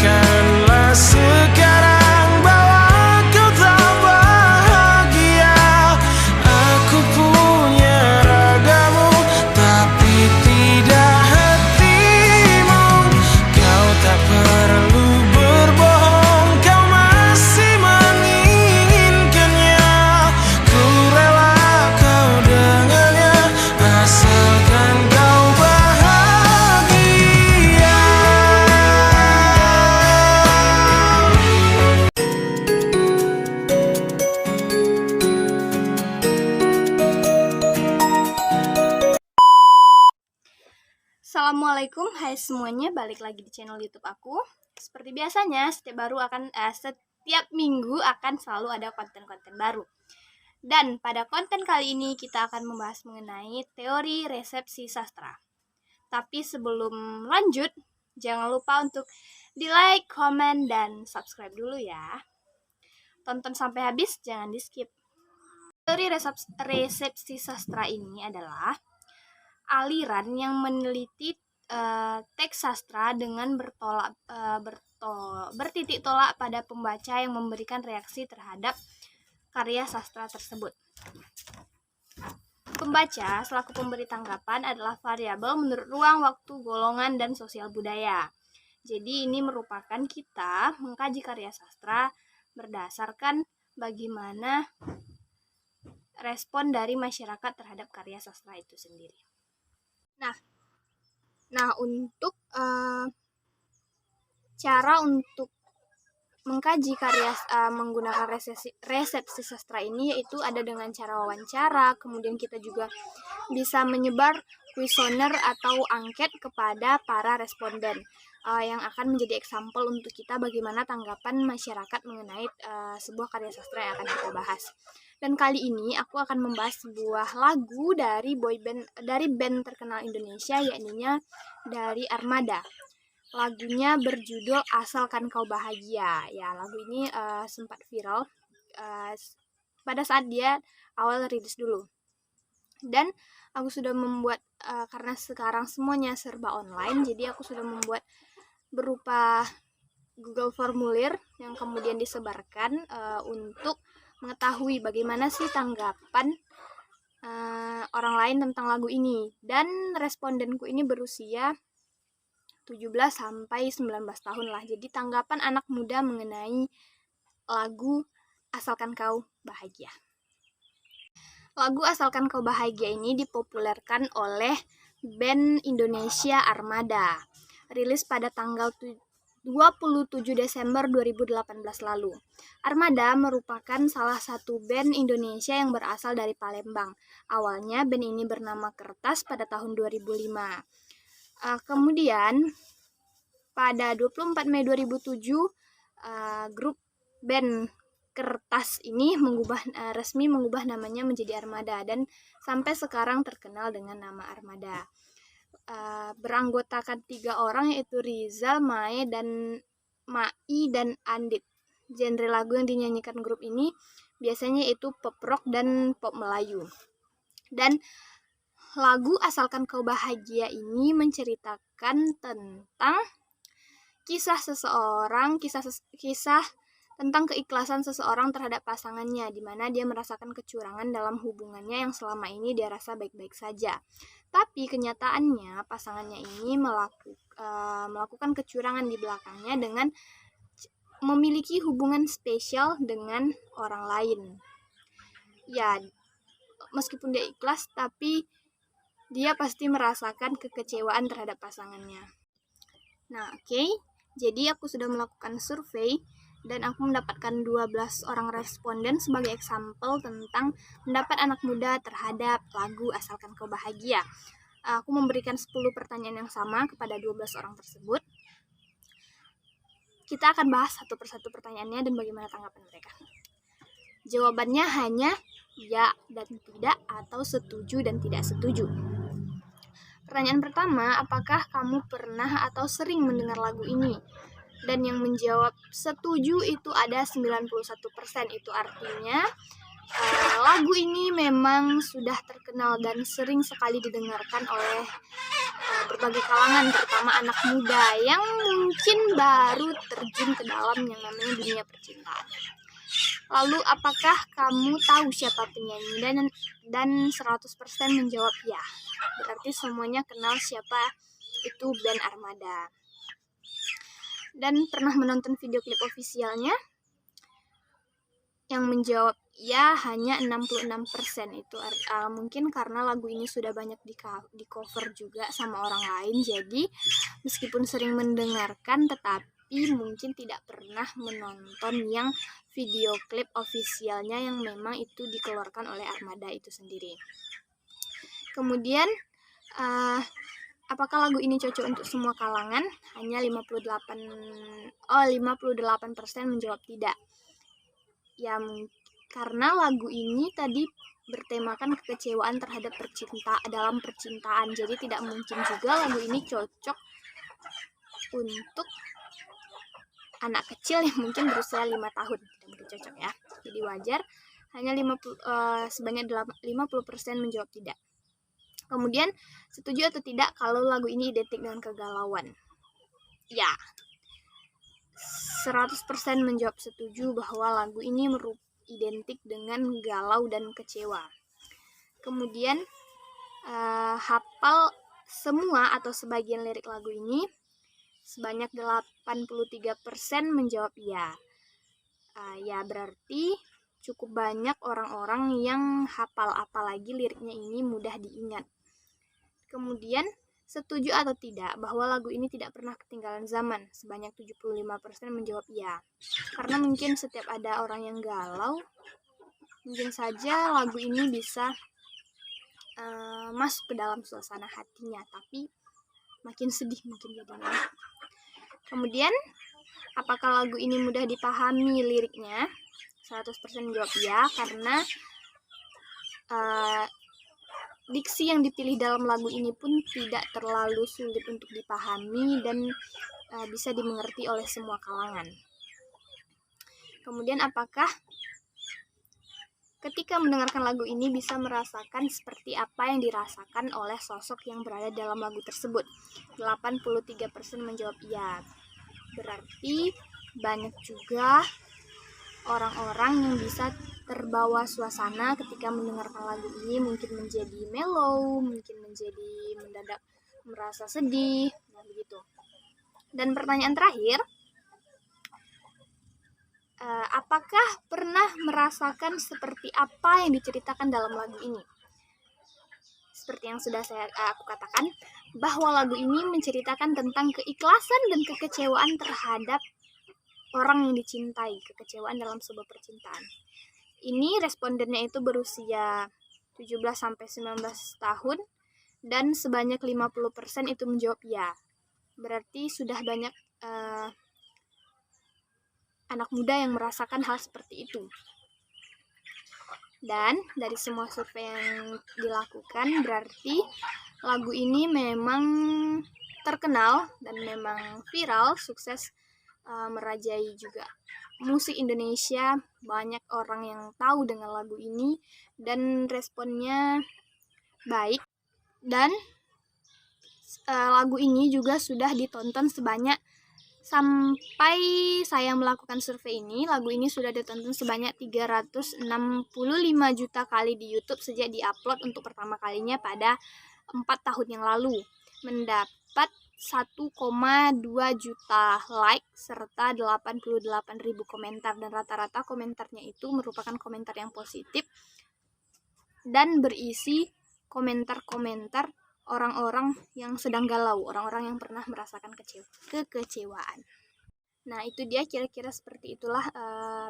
Rasakanlah sekarang bahwa kau tak bahagia. Aku punya ragamu tapi tidak hatimu. Kau tak perlu berbohong, kau masih menginginkannya. Ku rela kau dengannya asalkan kau bahagia. Assalamualaikum, hai semuanya, balik lagi di channel YouTube aku. Seperti biasanya, setiap minggu akan selalu ada konten-konten baru. Dan pada konten kali ini kita akan membahas mengenai teori resepsi sastra. Tapi sebelum lanjut, jangan lupa untuk di like, komen, dan subscribe dulu ya. Tonton sampai habis, jangan di skip. Teori resepsi sastra ini adalah aliran yang meneliti teks sastra dengan bertitik tolak pada pembaca yang memberikan reaksi terhadap karya sastra tersebut. Pembaca selaku pemberi tanggapan adalah variabel menurut ruang, waktu, golongan, dan sosial budaya. Jadi ini merupakan kita mengkaji karya sastra berdasarkan bagaimana respon dari masyarakat terhadap karya sastra itu sendiri. Nah, untuk cara untuk mengkaji karya menggunakan resepsi sastra ini yaitu ada dengan cara wawancara, kemudian kita juga bisa menyebar kuesioner atau angket kepada para responden yang akan menjadi example untuk kita bagaimana tanggapan masyarakat mengenai sebuah karya sastra yang akan kita bahas. Dan kali ini aku akan membahas sebuah lagu dari band terkenal Indonesia, yakni dari Armada. Lagunya berjudul Asalkan Kau Bahagia. Ya, lagu ini sempat viral pada saat dia awal rilis dulu. Dan aku sudah membuat karena sekarang semuanya serba online, jadi aku sudah membuat berupa Google formulir yang kemudian disebarkan untuk mengetahui bagaimana sih tanggapan orang lain tentang lagu ini. Dan respondenku ini berusia 17 sampai 19 tahun lah. Jadi tanggapan anak muda mengenai lagu Asalkan Kau Bahagia. Lagu Asalkan Kau Bahagia ini dipopulerkan oleh band Indonesia Armada. Rilis pada tanggal 27 Desember 2018 lalu. Armada merupakan salah satu band Indonesia yang berasal dari Palembang. Awalnya band ini bernama Kertas pada tahun 2005. Kemudian pada 24 Mei 2007 grup band Kertas ini resmi mengubah namanya menjadi Armada dan sampai sekarang terkenal dengan nama Armada. Beranggotakan 3 orang yaitu Rizal, Mai, dan Andit. Genre lagu yang dinyanyikan grup ini biasanya itu pop rock dan pop Melayu. Dan lagu Asalkan Kau Bahagia ini menceritakan tentang kisah tentang keikhlasan seseorang terhadap pasangannya, di mana dia merasakan kecurangan dalam hubungannya yang selama ini dia rasa baik-baik saja. Tapi kenyataannya pasangannya ini melakukan kecurangan di belakangnya dengan memiliki hubungan spesial dengan orang lain. Ya, meskipun dia ikhlas, tapi dia pasti merasakan kekecewaan terhadap pasangannya. Nah, oke. Jadi aku sudah melakukan survei dan aku mendapatkan 12 orang responden sebagai example tentang pendapat anak muda terhadap lagu Asalkan Kau Bahagia. Aku memberikan 10 pertanyaan yang sama kepada 12 orang tersebut. Kita akan bahas satu persatu pertanyaannya dan bagaimana tanggapan mereka. Jawabannya hanya ya dan tidak atau setuju dan tidak setuju. Pertanyaan pertama, apakah kamu pernah atau sering mendengar lagu ini? Dan yang menjawab setuju itu ada 91%. Itu artinya lagu ini memang sudah terkenal dan sering sekali didengarkan oleh berbagai kalangan, terutama anak muda yang mungkin baru terjun ke dalam yang namanya dunia percintaan. Lalu apakah kamu tahu siapa penyanyi? Dan 100% menjawab ya. Berarti semuanya kenal siapa itu band Armada. Dan pernah menonton video klip ofisialnya? Yang menjawab ya hanya 66%. Itu mungkin karena lagu ini sudah banyak di cover juga sama orang lain, jadi meskipun sering mendengarkan tetapi mungkin tidak pernah menonton yang video klip ofisialnya yang memang itu dikeluarkan oleh Armada itu sendiri. Kemudian apakah lagu ini cocok untuk semua kalangan? Hanya 58% menjawab tidak. Ya, karena lagu ini tadi bertemakan kekecewaan terhadap dalam percintaan. Jadi tidak mungkin juga lagu ini cocok untuk anak kecil yang mungkin berusia 5 tahun. Tidak mungkin cocok ya. Jadi wajar hanya sebanyak 50% menjawab tidak. Kemudian, setuju atau tidak kalau lagu ini identik dengan kegalauan? Ya. 100% menjawab setuju bahwa lagu ini identik dengan galau dan kecewa. Kemudian hafal semua atau sebagian lirik lagu ini? Sebanyak 83% menjawab ya. Ya berarti cukup banyak orang-orang yang hafal, apalagi liriknya ini mudah diingat. Kemudian setuju atau tidak bahwa lagu ini tidak pernah ketinggalan zaman? Sebanyak 75% menjawab ya. Karena mungkin setiap ada orang yang galau, mungkin saja lagu ini bisa masuk ke dalam suasana hatinya, tapi makin sedih mungkin jadinya. Kemudian, apakah lagu ini mudah dipahami liriknya? 100% menjawab ya, karena diksi yang dipilih dalam lagu ini pun tidak terlalu sulit untuk dipahami dan bisa dimengerti oleh semua kalangan. Kemudian apakah ketika mendengarkan lagu ini bisa merasakan seperti apa yang dirasakan oleh sosok yang berada dalam lagu tersebut? 83% menjawab iya. Berarti banyak juga orang-orang yang bisa terbawa suasana ketika mendengarkan lagu ini, mungkin menjadi mellow, mungkin menjadi mendadak merasa sedih, nah begitu. Dan pertanyaan terakhir, apakah pernah merasakan seperti apa yang diceritakan dalam lagu ini? Seperti yang sudah aku katakan, bahwa lagu ini menceritakan tentang keikhlasan dan kekecewaan terhadap orang yang dicintai, kekecewaan dalam sebuah percintaan. Ini respondennya itu berusia 17-19 tahun dan sebanyak 50% itu menjawab ya. Berarti sudah banyak anak muda yang merasakan hal seperti itu. Dan dari semua survei yang dilakukan, berarti lagu ini memang terkenal dan memang viral, sukses merajai juga musik Indonesia. Banyak orang yang tahu dengan lagu ini dan responnya baik. Dan lagu ini juga sudah ditonton sampai saya melakukan survei ini, lagu ini sudah ditonton sebanyak 365 juta kali di YouTube sejak diupload untuk pertama kalinya pada 4 tahun yang lalu. Mendapat 1,2 juta like serta 88.000 komentar, dan rata-rata komentarnya itu merupakan komentar yang positif dan berisi komentar-komentar orang-orang yang sedang galau, orang-orang yang pernah merasakan kekecewaan. Nah, itu dia kira-kira seperti itulah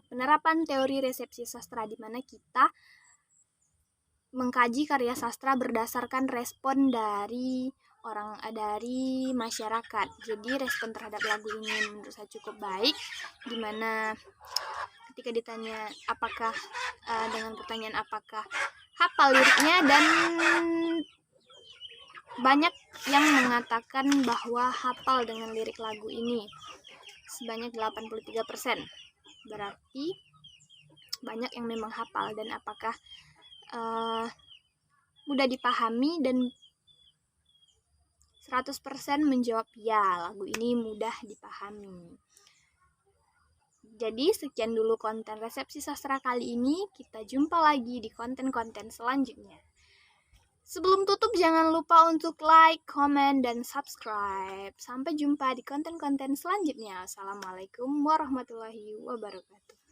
penerapan teori resepsi sastra, di mana kita mengkaji karya sastra berdasarkan respon dari masyarakat. Jadi respon terhadap lagu ini menurut saya cukup baik, di mana ketika ditanya apakah dengan pertanyaan apakah hafal liriknya, dan banyak yang mengatakan bahwa hafal dengan lirik lagu ini sebanyak 83%. Berarti banyak yang memang hafal dan apakah mudah dipahami, dan 100% menjawab ya, lagu ini mudah dipahami. Jadi sekian dulu konten resepsi sastra kali ini, kita jumpa lagi di konten-konten selanjutnya. Sebelum tutup jangan lupa untuk like, comment, dan subscribe. Sampai jumpa di konten-konten selanjutnya. Assalamualaikum warahmatullahi wabarakatuh.